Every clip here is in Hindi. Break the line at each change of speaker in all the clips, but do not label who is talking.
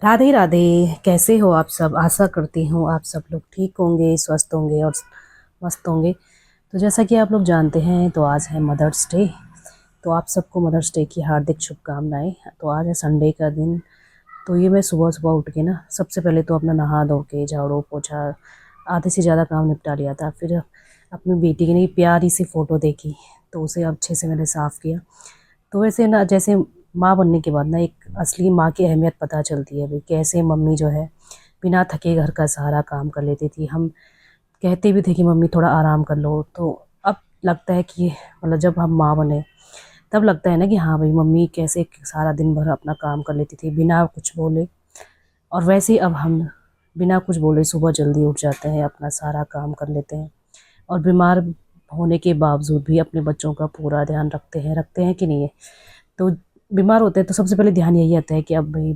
राधे राधे। कैसे हो आप सब? आशा करती हूँ आप सब लोग ठीक होंगे, स्वस्थ होंगे और मस्त होंगे। तो जैसा कि आप लोग जानते हैं तो आज है मदर्स डे। तो आप सबको मदर्स डे की हार्दिक शुभकामनाएं। तो आज है संडे का दिन। तो ये मैं सुबह सुबह उठ के ना सबसे पहले तो अपना नहा धो के झाड़ू पोछा आधे से ज़्यादा काम निपटा लिया था। फिर अपनी बेटी की नई प्यारी सी फ़ोटो देखी तो उसे अच्छे से मैंने साफ़ किया। तो वैसे ना जैसे माँ बनने के बाद ना एक असली माँ की अहमियत पता चलती है भाई, कैसे मम्मी जो है बिना थके घर का सारा काम कर लेती थी। हम कहते भी थे कि मम्मी थोड़ा आराम कर लो। तो अब लगता है कि मतलब जब हम माँ बने तब लगता है ना कि हाँ भाई, मम्मी कैसे सारा दिन भर अपना काम कर लेती थी बिना कुछ बोले। और वैसे ही अब हम बिना कुछ बोले सुबह जल्दी उठ जाते हैं, अपना सारा काम कर लेते हैं और बीमार होने के बावजूद भी अपने बच्चों का पूरा ध्यान रखते हैं कि नहीं है। तो बीमार होते हैं तो सबसे पहले ध्यान यही आता है कि अब भाई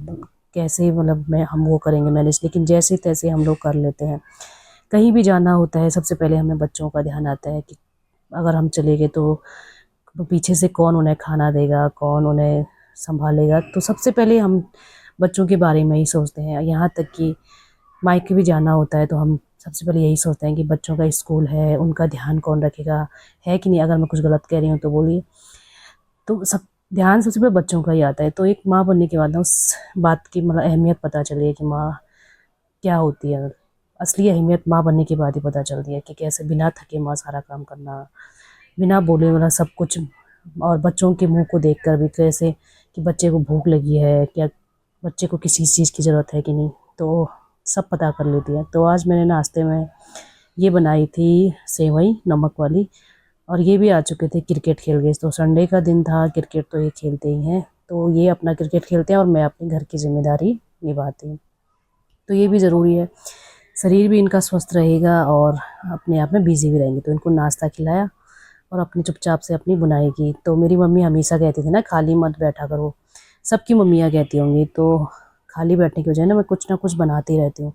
कैसे मतलब मैं हम वो करेंगे मैनेज, लेकिन जैसे तैसे हम लोग कर लेते हैं। कहीं भी जाना होता है सबसे पहले हमें बच्चों का ध्यान आता है कि अगर हम चले गए तो पीछे से कौन उन्हें खाना देगा, कौन उन्हें संभालेगा। तो सबसे पहले हम बच्चों के बारे में ही सोचते हैं। यहाँ तक कि मायके भी जाना होता है तो हम सबसे पहले यही सोचते हैं कि बच्चों का स्कूल है, उनका ध्यान कौन रखेगा, है कि नहीं। अगर मैं कुछ गलत कह रही हूँ तो बोलिए। तो सब ध्यान सबसे पहले बच्चों का ही आता है। तो एक माँ बनने के बाद ना उस बात की मतलब अहमियत पता चली है कि माँ क्या होती है। असली अहमियत माँ बनने के बाद ही पता चलती है कि कैसे बिना थके माँ सारा काम करना, बिना बोले मतलब सब कुछ। और बच्चों के मुंह को देखकर भी कैसे कि बच्चे को भूख लगी है क्या, बच्चे को किसी चीज़ की ज़रूरत है कि नहीं, तो सब पता कर लेती है। तो आज मैंने नाश्ते में ये बनाई थी सेवई नमक वाली। और ये भी आ चुके थे क्रिकेट खेल गए। तो संडे का दिन था, क्रिकेट तो ये खेलते ही हैं। तो ये अपना क्रिकेट खेलते हैं और मैं अपने घर की जिम्मेदारी निभाती हूँ। तो ये भी ज़रूरी है, शरीर भी इनका स्वस्थ रहेगा और अपने आप में बिजी भी रहेंगे। तो इनको नाश्ता खिलाया और अपनी चुपचाप से अपनी बुनाई की। तो मेरी मम्मी हमेशा कहती थी ना, खाली मत बैठा करो। सबकी मम्मियाँ कहती होंगी। तो खाली बैठने की वजह ना मैं कुछ ना कुछ बनाती रहती हूँ।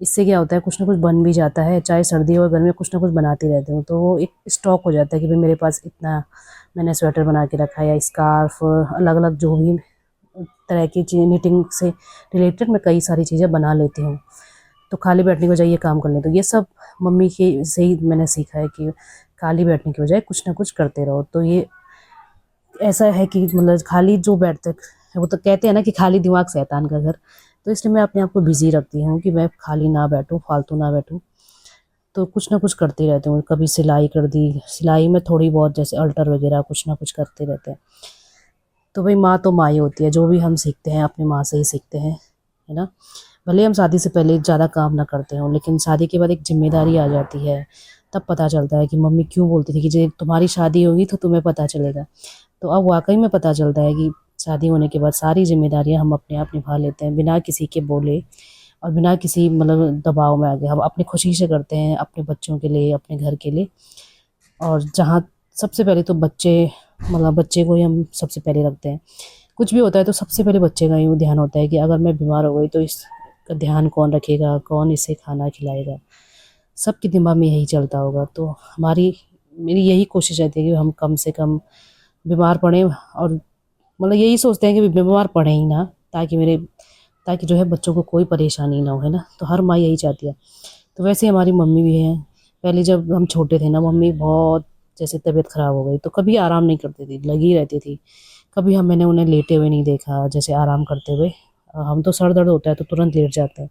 इससे क्या होता है, कुछ ना कुछ बन भी जाता है, चाहे सर्दी हो गर्मी, कुछ ना कुछ बनाती रहती हूँ। तो वो एक स्टॉक हो जाता है कि भाई मेरे पास इतना मैंने स्वेटर बना के रखा है या स्कार्फ, अलग अलग जो भी तरह की चीज़ निटिंग से रिलेटेड मैं कई सारी चीज़ें बना लेती हूँ। तो खाली बैठने की बजाय ये काम कर लें। तो ये सब मम्मी के से ही मैंने सीखा है कि खाली बैठने की बजाय कुछ ना कुछ करते रहो। तो ये ऐसा है कि मतलब खाली जो बैठते वो तो कहते हैं ना कि खाली दिमाग शैतान का घर। तो इसलिए मैं अपने आप को बिजी रखती हूँ कि मैं खाली ना बैठूँ, फालतू ना बैठूँ। तो कुछ ना कुछ करती रहती हूँ। कभी सिलाई कर दी, सिलाई में थोड़ी बहुत जैसे अल्टर वगैरह कुछ ना कुछ करते रहते हैं। तो भाई माँ तो माँ ही होती है, जो भी हम सीखते हैं अपनी माँ से ही सीखते हैं, है ना। भले हम शादी से पहले ज़्यादा काम ना करते हों, लेकिन शादी के बाद एक जिम्मेदारी आ जाती है। तब पता चलता है कि मम्मी क्यों बोलती थी कि जब तुम्हारी शादी होगी तो तुम्हें पता चलेगा। तो अब वाकई में पता चलता है कि शादी होने के बाद सारी जिम्मेदारियां हम अपने आप निभा लेते हैं बिना किसी के बोले और बिना किसी मतलब दबाव में आगे। हम अपनी खुशी से करते हैं, अपने बच्चों के लिए, अपने घर के लिए। और जहाँ सबसे पहले तो बच्चे मतलब बच्चे को ही हम सबसे पहले रखते हैं। कुछ भी होता है तो सबसे पहले बच्चे का ही ध्यान होता है कि अगर मैं बीमार हो गई तो इसका ध्यान कौन रखेगा, कौन इसे खाना खिलाएगा। सबके दिमाग में यही चलता होगा। तो हमारी मेरी यही कोशिश रहती है कि हम कम से कम बीमार पड़ें। और मतलब यही सोचते हैं कि बीमार पड़े ही ना, ताकि जो है बच्चों को कोई परेशानी ना हो, है ना। तो हर माँ यही चाहती है। तो वैसे हमारी मम्मी भी है। पहले जब हम छोटे थे ना, मम्मी बहुत जैसे तबीयत खराब हो गई तो कभी आराम नहीं करती थी, लगी रहती थी। कभी मैंने उन्हें लेटे हुए नहीं देखा जैसे आराम करते हुए। हम तो सर दर्द होता है तो तुरंत लेट जाते हैं।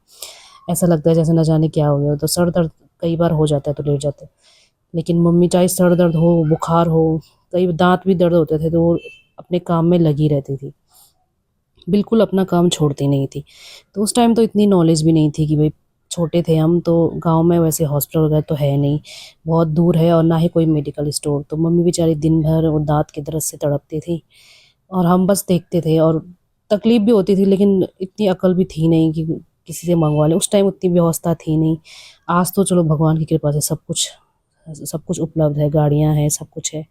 ऐसा लगता है जैसे न जाने क्या हो गया। तो सर दर्द कई बार हो जाता है तो लेट जाते हैं। लेकिन मम्मी चाहे सर दर्द हो, बुखार हो, कई दांत भी दर्द होते थे तो वो अपने काम में लगी रहती थी, बिल्कुल अपना काम छोड़ती नहीं थी। तो उस टाइम तो इतनी नॉलेज भी नहीं थी कि भाई, छोटे थे हम तो। गांव में वैसे हॉस्पिटल वगैरह तो है नहीं, बहुत दूर है, और ना ही कोई मेडिकल स्टोर। तो मम्मी बेचारी दिन भर वो दांत की दर्द से तड़पती थी और हम बस देखते थे। और तकलीफ भी होती थी लेकिन इतनी अकल भी थी नहीं कि किसी से मंगवा लें। उस टाइम उतनी व्यवस्था थी नहीं। आज तो चलो भगवान की कृपा से सब कुछ उपलब्ध है, गाड़ियां हैं, सब कुछ है।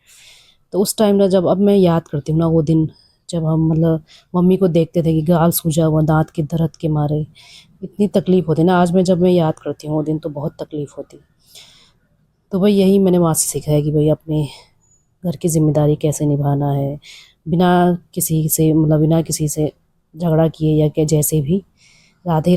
तो उस टाइम ना जब अब मैं याद करती हूँ ना वो दिन, जब हम मतलब मम्मी को देखते थे कि गाल सूजा हुआ दांत के दर्द के मारे इतनी तकलीफ होती ना, आज मैं जब मैं याद करती हूँ वो दिन तो बहुत तकलीफ होती। तो भाई यही मैंने वहाँ से सीखा है कि भाई अपने घर की जिम्मेदारी कैसे निभाना है, बिना किसी से मतलब बिना किसी से झगड़ा किए या क्या जैसे भी। राधे।